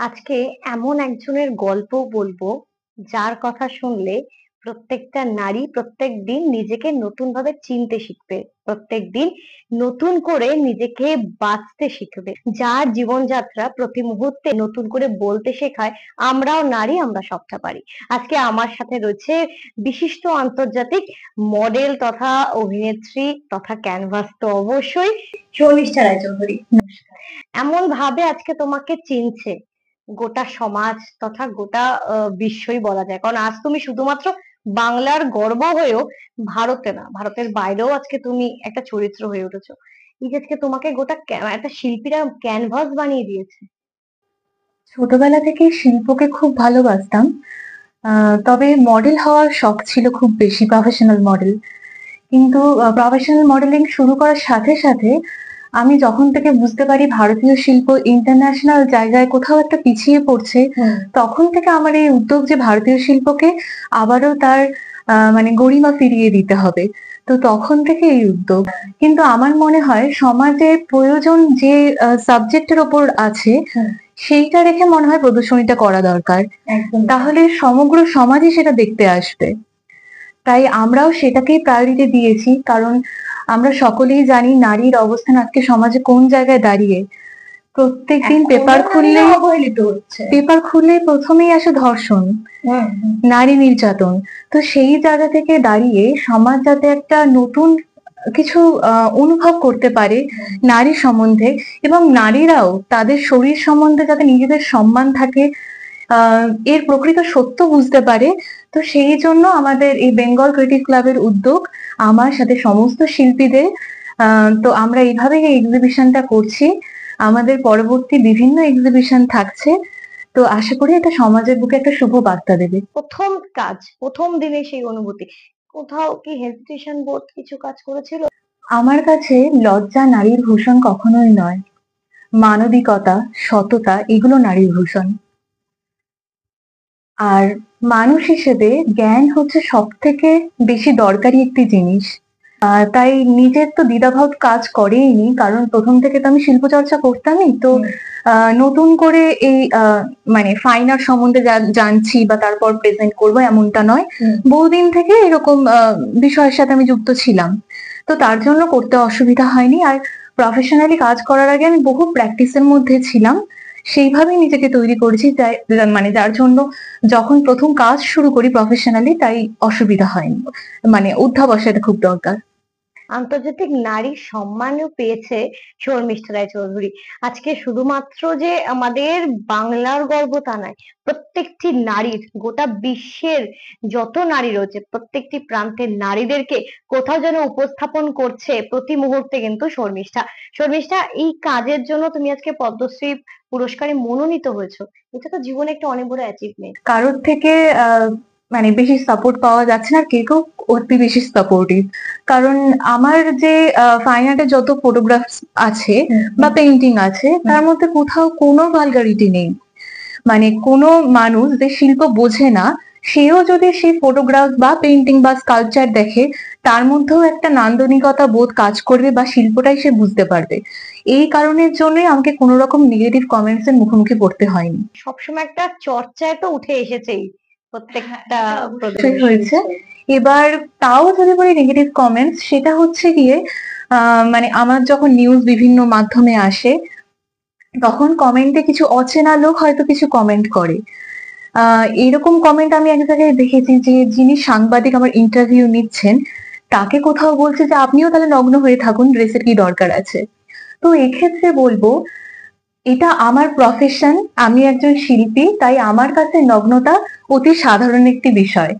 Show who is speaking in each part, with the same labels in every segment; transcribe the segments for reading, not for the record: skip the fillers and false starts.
Speaker 1: আজকে এমন একজনের গল্প বলবো যার কথা শুনলে প্রত্যেকটা নারী প্রত্যেক দিন নিজেকে নতুন ভাবে চিনতে শিখবে, প্রত্যেক দিন নতুন করে নিজেকে বাঁচতে শিখবে, যার জীবনযাত্রা প্রতি মুহূর্তে নতুন করে বলতে শেখায় আমরাও নারী, আমরা সবটা পারি। আজকে আমার সাথে রয়েছে বিশিষ্ট আন্তর্জাতিক মডেল তথা অভিনেত্রী তথা ক্যানভাস তো অবশ্যই শর্মিষ্ঠা রায়চৌধুরী। এমন ভাবে আজকে তোমাকে চিনছে গোটা সমাজ তথা গোটা বিশ্বই বলা যায়, কারণ আজ তুমি শুধুমাত্র বাংলার গর্ব হয়েও ভারতে না, ভারতের বাইরেও আজকে তুমি একটা চরিত্র হয়ে উঠেছো। এই যে আজকে তোমাকে গোটা একটা শিল্পীরা ক্যানভাস বানিয়ে দিয়েছে।
Speaker 2: ছোটবেলা থেকে শিল্পকে খুব ভালোবাসতাম। তবে মডেল হওয়ার শখ ছিল খুব বেশি, প্রফেশনাল মডেল। কিন্তু প্রফেশনাল মডেলিং শুরু করার সাথে সাথে আমি যখন থেকে বুঝতে পারি ভারতীয় শিল্প ইন্টারন্যাশনাল জায়গায় কোথাও একটা পিছিয়ে পড়ছে, তখন থেকে আমার এই উদ্যোগ যে ভারতীয় শিল্পকে আবারও তার মানে গরিমা ফিরিয়ে দিতে হবে। তো তখন থেকে এই উদ্যোগ। কিন্তু আমার মনে হয় সমাজের প্রয়োজন যে সাবজেক্টের ওপর আছে সেইটা রেখে মনে হয় প্রদর্শনীটা করা দরকার। তাহলে সমগ্র সমাজই সেটা দেখতে আসবে। তাই আমরাও সেটাকেই প্রায়োরিটি দিয়েছি, কারণ আমরা সকলেই জানি নারীর অবস্থান আজকে সমাজে কোন জায়গায় দাঁড়িয়ে। প্রত্যেকদিন পেপার খুললেই প্রথমেই আসে ধর্ষণ, নারী নির্যাতন। তো সেই জায়গা থেকে দাঁড়িয়ে সমাজ যাতে একটা নতুন কিছু অনুভব করতে পারে নারী সম্বন্ধে, এবং নারীরাও তাদের শরীর সম্বন্ধে যাতে নিজেদের সম্মান থাকে, এর প্রকৃত সত্য বুঝতে পারে। তো সেই জন্য আমাদের এই বেঙ্গল ক্রিয়েটিভ ক্লাবের উদ্যোগ, আমার সাথে সমস্ত শিল্পীদের। তো আমরা এইভাবেই এই এক্সিবিশনটা করছি। আমাদের পরবর্তী বিভিন্ন এক্সিবিশন থাকছে। তো আশা করি এটা সমাজের বুকে একটা শুভ বার্তা দেবে।
Speaker 1: প্রথম কাজ, প্রথম দিনে সেই অনুভূতি, কোথাও কি হেজিটেশন বোধ কিছু কাজ করেছিল?
Speaker 2: আমার কাছে লজ্জা নারীর ভূষণ কখনোই নয়, মানবিকতা, সততা এগুলো নারীর ভূষণ। আর মানুষ হিসেবে জ্ঞান হচ্ছে সব থেকে বেশি দরকারি একটি জিনিস। তাই নিজের তো দ্বিধাভাব কাজ করেইনি, কারণ প্রথম থেকে তো আমি শিল্প চর্চা করতামই। তো নতুন করে এই মানে ফাইন আর্ট সম্বন্ধে জানছি বা তারপর প্রেজেন্ট করবো এমনটা নয়। বহুদিন থেকে এরকম বিষয়ের সাথে আমি যুক্ত ছিলাম, তো তার জন্য করতে অসুবিধা হয়নি। আর প্রফেশনালি কাজ করার আগে আমি বহু প্র্যাকটিসের মধ্যে ছিলাম, সেইভাবেই নিজেকে তৈরি করেছি। তাই মানে যার জন্য যখন প্রথম কাজ শুরু করি প্রফেশনালি, তাই অসুবিধা হয়নি। মানে অধ্যাবসায়টা খুব দরকার।
Speaker 1: আন্তর্জাতিক নারী সম্মানও পেয়েছে শর্মিষ্ঠা রায়চৌধুরী। আজকে শুধুমাত্র যে আমাদের বাংলার গর্ব তা নয়, প্রত্যেকটি নারীর, গোটা বিশ্বের যত নারী রয়েছে প্রত্যেকটি প্রান্তের নারীদেরকে কোথাও যেন উপস্থাপন করছে প্রতি মুহূর্তে কিন্তু শর্মিষ্ঠা। শর্মিষ্ঠা, এই কাজের জন্য তুমি আজকে পদ্মশ্রী পুরস্কারে মনোনীত হয়েছো, এটা তো জীবনে একটা অনেক বড় অ্যাচিভমেন্ট।
Speaker 2: কারোর থেকে মানে বেশি সাপোর্ট পাওয়া যাচ্ছে না, কেউ কেউ অতি বেশি সাপোর্টিভ। কারণ আমার যে ফাইন আর্টের যত ফটোগ্রাফস আছে বা পেইন্টিং আছে, তার মধ্যে কোথাও কোনো ভালগারিটি নেই। মানে কোনো মানুষ যে শিল্প বোঝে না, সেও যদি সেই ফটোগ্রাফ বা পেইন্টিং বা স্কাল্পচার দেখে, তার মধ্যেও একটা নান্দনিকতা বোধ কাজ করবে বা শিল্পটাই সে বুঝতে পারবে। এই কারণের জন্যই আমাকে কোনো রকম নেগেটিভ কমেন্টস এর মুখোমুখি পড়তে হয়নি।
Speaker 1: সবসময় একটা চর্চায় তো উঠে এসেছেই প্রত্যেকটা
Speaker 2: হয়েছে। এবার তাও যদি বলি নেগেটিভ কমেন্টস, সেটা হচ্ছে গিয়ে মানে আমার যখন নিউজ বিভিন্ন মাধ্যমে আসে, তখন কমেন্টে কিছু অচেনা লোক হয়তো কিছু কমেন্ট করে। এরকম কমেন্ট আমি এক জায়গায় দেখেছি যে যিনি সাংবাদিক আমার ইন্টারভিউ নিচ্ছেন, তাকে কোথাও বলছে যে আপনিও তাহলে নগ্ন হয়ে থাকুন, ড্রেসের কি দরকার আছে। তো এক্ষেত্রে বলবো, এটা আমার প্রফেশন, আমি একজন শিল্পী, তাই আমার কাছে নগ্নতা অতি সাধারণ একটি বিষয়।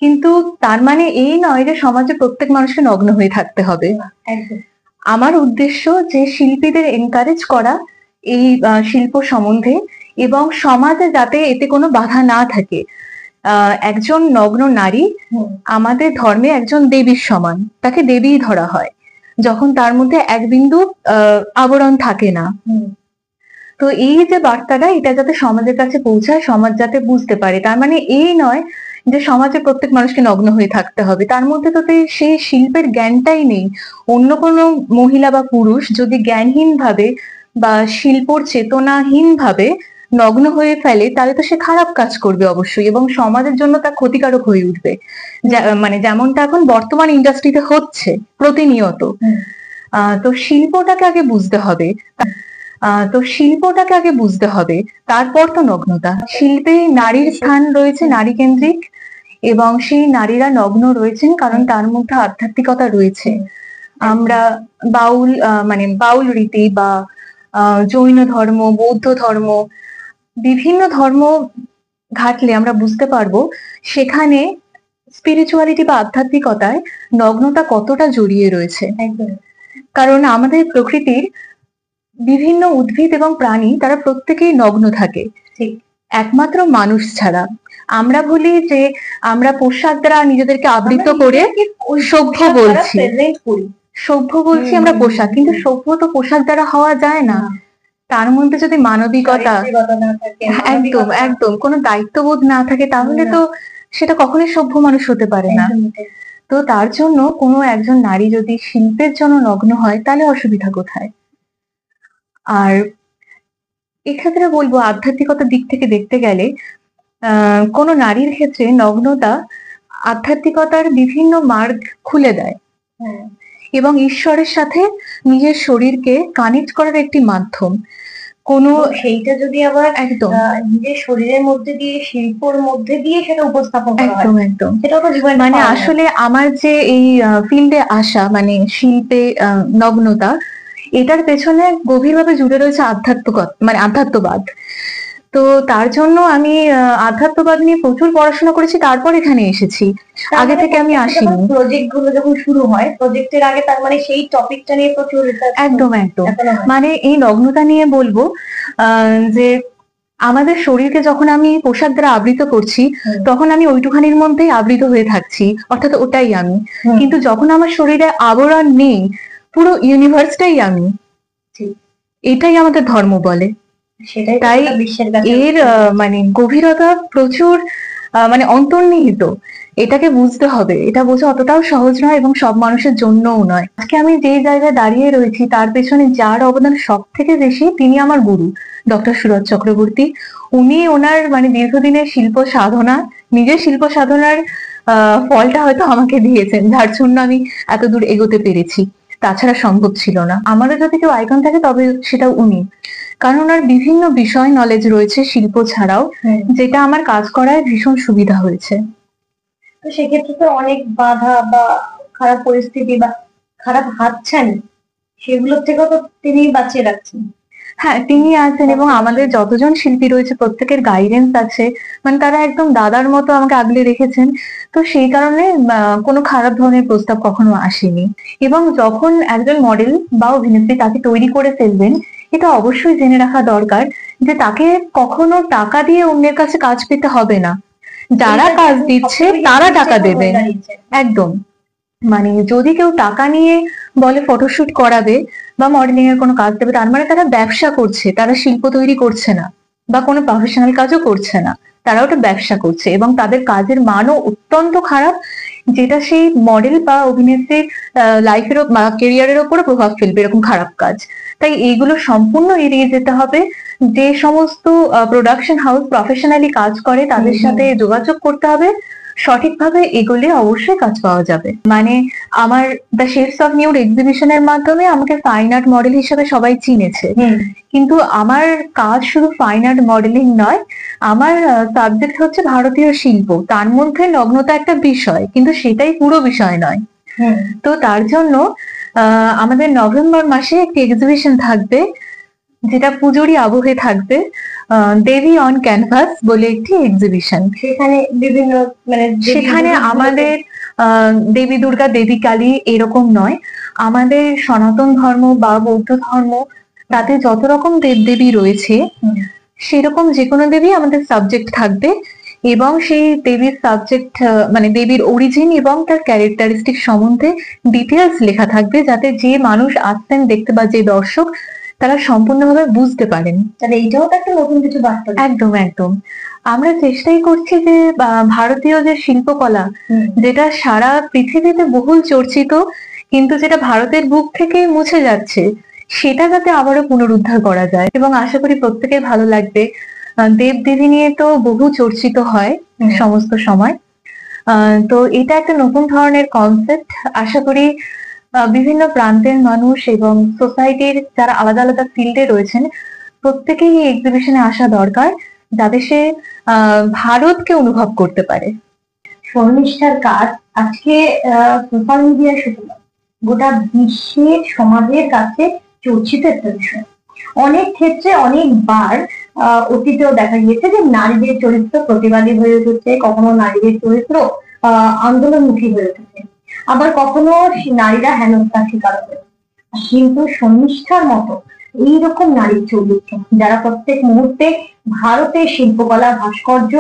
Speaker 2: কিন্তু তার মানে এই নয় যে সমাজে প্রত্যেক মানুষকে নগ্ন হয়ে থাকতে হবে। আমার উদ্দেশ্য যে শিল্পীদের এনকারেজ করা এই শিল্প সম্বন্ধে, এবং সমাজে যাতে এতে কোনো বাধা না থাকে। একজন নগ্ন নারী আমাদের ধর্মে একজন দেবীর সমান, তাকে দেবীই ধরা হয় যখন তার মধ্যে এক বিন্দু আবরণ থাকে না। তো এই যে বার্তাটা, এটা যাতে সমাজের কাছে পৌঁছায়, সমাজ যাতে বুঝতে পারে। তার মানে এই নয় যে সমাজে প্রত্যেক মানুষকে নগ্ন হয়ে থাকতে হবে, তার মধ্যে তো সেই শিল্পের জ্ঞানটাই নেই। অন্য কোনো মহিলা বা পুরুষ যদি জ্ঞানহীন ভাবে বা শিল্পর চেতনাহীন ভাবে নগ্ন হয়ে ফেলে তাহলে তো সে খারাপ কাজ করবে অবশ্যই, এবং সমাজের জন্য তা ক্ষতিকারক হয়ে উঠবে। মানে যেমনটা এখন বর্তমান ইন্ডাস্ট্রিতে হচ্ছে প্রতিনিয়ত। তো শিল্পটাকে আগে বুঝতে হবে। তারপর তো নগ্নতা। শিল্পে নারীর স্থান রয়েছে নারী কেন্দ্রিক, এবং সেই নারীরা নগ্ন রয়েছেন কারণ তার মধ্যে আধ্যাত্মিকতা রয়েছে। আমরা বাউল রীতি বা জৈন ধর্ম, বৌদ্ধ ধর্ম, বিভিন্ন ধর্ম ঘাটলে আমরা বুঝতে পারবো সেখানে স্পিরিচুয়ালিটি বা আধ্যাত্মিকতায় নগ্নতা কতটা জড়িয়ে রয়েছে। কারণ আমাদের প্রকৃতির বিভিন্ন উদ্ভিদ এবং প্রাণী তারা প্রত্যেকেই নগ্ন থাকে, একমাত্র মানুষ ছাড়া। আমরা বলি যে আমরা পোশাক দ্বারা নিজেদেরকে আবৃত করে সভ্য বলছি আমরা পোশাক, কিন্তু সভ্য তো পোশাক দ্বারা হওয়া যায় না। তার মধ্যে যদি মানবিকতা, একদম কোনো দায়িত্ববোধ না থাকে তাহলে তো সেটা কখনোই সভ্য মানুষ হতে পারে না। তো তার জন্য কোনো একজন নারী যদি শিল্পের জন্য নগ্ন হয় তাহলে অসুবিধা কোথায়? আর এক্ষেত্রে বলবো আধ্যাত্মিকতার দিক থেকে দেখতে গেলে কোনো নারীর ক্ষেত্রে নগ্নতা আধ্যাত্মিকতার বিভিন্ন মার্গ খুলে দেয় এবং ঈশ্বরের সাথে নিজের শরীরকে কানেক্ট করার একটি মাধ্যম।
Speaker 1: সেইটা যদি আবার একদম নিজের শরীরের মধ্যে দিয়ে, শিল্পর মধ্যে দিয়ে সেটা উপস্থাপন করা হয়,
Speaker 2: একদম
Speaker 1: সেটা তো জীবনে
Speaker 2: মানে আসলে আমার যে এই ফিল্ডে আসা, মানে শিল্পে নগ্নতা, এটার পেছনে গভীরভাবে জুড়ে রয়েছে আধ্যাত্মবাদ। তো তার জন্য আমি আধ্যাত্মবাদ নিয়ে প্রচুর পড়াশোনা করেছি, তারপর এখানে এসেছি। আগে থেকে আমি আসিনি।
Speaker 1: প্রজেক্ট গুলো যখন শুরু হয়, প্রজেক্টের আগে তার মানে সেই টপিকটা নিয়ে প্রচুর
Speaker 2: একদম মানে এই নগ্নতা নিয়ে বলবো যে আমাদের শরীরকে যখন আমি পোশাক দ্বারা আবৃত করছি তখন আমি ওইটুখানির মধ্যেই আবৃত হয়ে থাকছি, অর্থাৎ ওটাই আমি। কিন্তু যখন আমার শরীরে আবরণ নেই, পুরো ইউনিভার্সটাই আমি। এটাই আমাদের ধর্ম বলে। তাই এর মানে গভীরতা প্রচুর, মানে অন্তর্নিহিত। এটাকে বুঝতে হবে, এটা বোঝা অতটাও সহজ নয় এবং সব মানুষের জন্যও নয়। আজকে আমি যে জায়গায় দাঁড়িয়ে রয়েছি তার পেছনে যার অবদান সব থেকে বেশি, তিনি আমার গুরু, ডক্টর সুরজ চক্রবর্তী। উনি ওনার মানে দীর্ঘদিনের নিজের শিল্প সাধনার ফলটা হয়তো আমাকে দিয়েছেন, যার জন্য আমি এত দূর এগোতে পেরেছি। তাছাড়া সম্ভব ছিল না। আমাদের যদি কেউ আইকন থাকে তবে সেটা উনি, কারণ ওনার বিভিন্ন বিষয় নলেজ রয়েছে শিল্প ছাড়াও, যেটা আমার কাজ করায় ভীষণ সুবিধা হয়েছে।
Speaker 1: তো সেক্ষেত্রে তো অনেক বাধা বা খারাপ পরিস্থিতি বা খারাপ হাতছানি, সেগুলোর থেকেও তো তিনি বাঁচিয়ে রাখছেন।
Speaker 2: হ্যাঁ, তিনি আছেন, এবং আমাদের যতজন শিল্পী রয়েছে প্রত্যেকের গাইডেন্স আছে, মানে তারা একদম দাদার মতো আমাকে আগলে রেখেছেন। তো সেই কারণে কোনো খারাপ ধরনের প্রস্তাব কখনো আসেনি। এবং যখন একজন মডেল বা অভিনেত্রী তাকে তৈরি করে ফেলবেন, এটা অবশ্যই জেনে রাখা দরকার যে তাকে কখনো টাকা দিয়ে অন্যের কাছে কাজ পেতে হবে না। যারা কাজ দিচ্ছে তারা টাকা দেবেন। একদম, মানে যদি কেউ টাকা নিয়ে বলে ফটোশুট করাবে বা মডেলিং এর কোনো কাজ দেবে, তার মানে তারা ব্যবসা করছে, তারা শিল্প তৈরি করছে না বা কোনো প্রফেশনাল কাজও করছে না, তারা ওটা ব্যবসা করছে এবং তাদের কাজের মানও অত্যন্ত খারাপ, যেটা সেই মডেল বা অভিনেত্রীর লাইফের বা কেরিয়ারের ওপরও প্রভাব ফেলবে এরকম খারাপ কাজ। তাই এইগুলো সম্পূর্ণ এড়িয়ে যেতে হবে। যে সমস্ত প্রোডাকশন হাউস প্রফেশনালি কাজ করে তাদের সাথে যোগাযোগ করতে হবে, সঠিকভাবে এগোলে অবশ্যই কাজ পাওয়া যাবে। মানে আমার দ্য শেডস অফ নিউড এক্সিবিশনের মাধ্যমে আমাকে ফাইন আর্ট মডেল হিসেবে সবাই চিনেছে, কিন্তু আমার কাজ শুধু ফাইন আর্ট মডেলিং নয়, আমার সাবজেক্ট হচ্ছে ভারতীয় শিল্প। তার মধ্যে নগ্নতা একটা বিষয়, কিন্তু সেটাই পুরো বিষয় নয়। তো তার জন্য আমাদের নভেম্বর মাসে একটি এক্সিবিশন থাকবে, যেটা পুজোরই আবহে থাকবে, দেবী অন ক্যানভাস বলে একটি এক্সিবিশন।
Speaker 1: সেখানে বিভিন্ন
Speaker 2: সেখানে আমাদের দেবী দুর্গা, দেবী কালী এরকম নয়, আমাদের সনাতন ধর্ম বা বৌদ্ধ ধর্ম, তাতে যত রকম দেবদেবী রয়েছে সেরকম যে কোনো দেবী আমাদের সাবজেক্ট থাকবে। এবং সেই দেবীর সাবজেক্ট মানে দেবীর অরিজিন এবং তার ক্যারেক্টারিস্টিক সম্বন্ধে ডিটেলস লেখা থাকবে, যাতে যে মানুষ আসছেন দেখতে বা যে দর্শক তারা সম্পূর্ণভাবে বুঝতে পারেন।
Speaker 1: তাহলে এইটাও তো একটা নতুন কিছু বার্তা।
Speaker 2: একদম আমরা চেষ্টাই করছি যে ভারতীয় যে শিল্পকলা, যেটা সারা পৃথিবীতে বহুল চর্চিত কিন্তু যেটা ভারতের বুক থেকে মুছে যাচ্ছে, সেটা যাতে আবারও পুনরুদ্ধার করা যায়। এবং আশা করি প্রত্যেকের ভালো লাগবে। দেবদেবী নিয়ে তো বহু চর্চিত হয় সমস্ত সময়। তো এটা একটা নতুন ধরনের কনসেপ্ট। আশা করি বিভিন্ন প্রান্তের মানুষ এবং সোসাইটির যারা আলাদা আলাদা ফিল্ডে রয়েছেন প্রত্যেকেই এই এক্সিবিশনে আসা দরকার, যাতে সে ভারতকে অনুভব করতে পারে।
Speaker 1: শর্মিষ্ঠার কাজ আজকে সোশ্যাল মিডিয়ায় শুধু নয়, গোটা বিশ্বের সমাজের কাছে চর্চিত একটা বিষয়। অনেক ক্ষেত্রে অনেকবার অতীতেও দেখা গিয়েছে যে নারীদের চরিত্র প্রতিবাদী হয়ে উঠেছে, কখনো নারীদের চরিত্র আন্দোলনমুখী হয়ে উঠেছে, আবার কখনো নারীরা হেনস্থার শিকার হয়েছে। কিন্তু শর্মিষ্ঠার মতো এইরকম নারীর চরিত্র যারা প্রত্যেক মুহূর্তে ভারতের শিল্পকলা, ভাস্কর্য,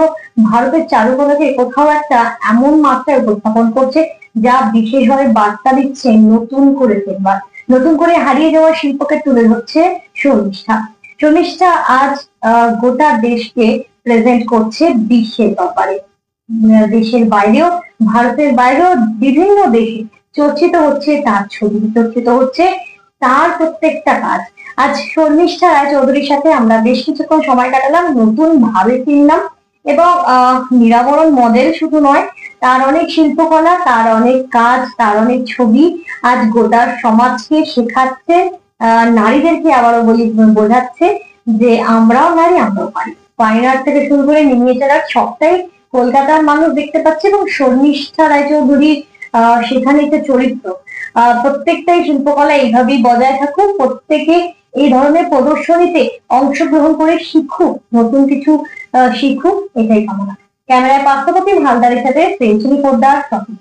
Speaker 1: ভারতের চারুকলাকে কোথাও একটা এমন মাত্রায় উপস্থাপন করছে যা বিশেষভাবে বার্তা দিচ্ছে নতুন করে ফেলবার, নতুন করে হারিয়ে যাওয়া শিল্পকে তুলে ধরছে শর্মিষ্ঠা। শর্মিষ্ঠা আজ গোটা দেশকে প্রেজেন্ট করছে বিশ্বের ব্যাপারে। দেশের বাইরেও, ভারতের বাইরেও বিভিন্ন দেশে চর্চিত হচ্ছে তার ছবি, চর্চিত হচ্ছে তার প্রত্যেকটা কাজ। আজ শর্মিষ্ঠা রায়চৌধুরীর সাথে আমরা বেশ কিছুক্ষণ সময় কাটালাম, নতুন ভাবে চিনলাম এবং নিরাবরণ মডেল শুধু নয়, তার অনেক শিল্পকলা, তার অনেক কাজ, তার অনেক ছবি আজ গোটা সমাজকে শেখাচ্ছে, নারীদেরকে আবারও বলি বোঝাচ্ছে যে আমরাও নারী, আমরাও পারি। ফাইন আর্ট থেকে শুরু করে মিনিয়েচার আর্ট সবটাই কলকাতার মানুষ দেখতে পাচ্ছে এবং শর্মিষ্ঠা রায়চৌধুরীর সেখানে যে চরিত্র, প্রত্যেকটাই শিল্পকলা এইভাবেই বজায় থাকুক, প্রত্যেকে এই ধরনের প্রদর্শনীতে অংশগ্রহণ করে শিখুক, নতুন কিছু শিখুক, এটাই কামনা। ক্যামেরায় পার্থপ্রতিম হালদারের সাথে প্রেমচিনী পোদ্দার, সঠিক।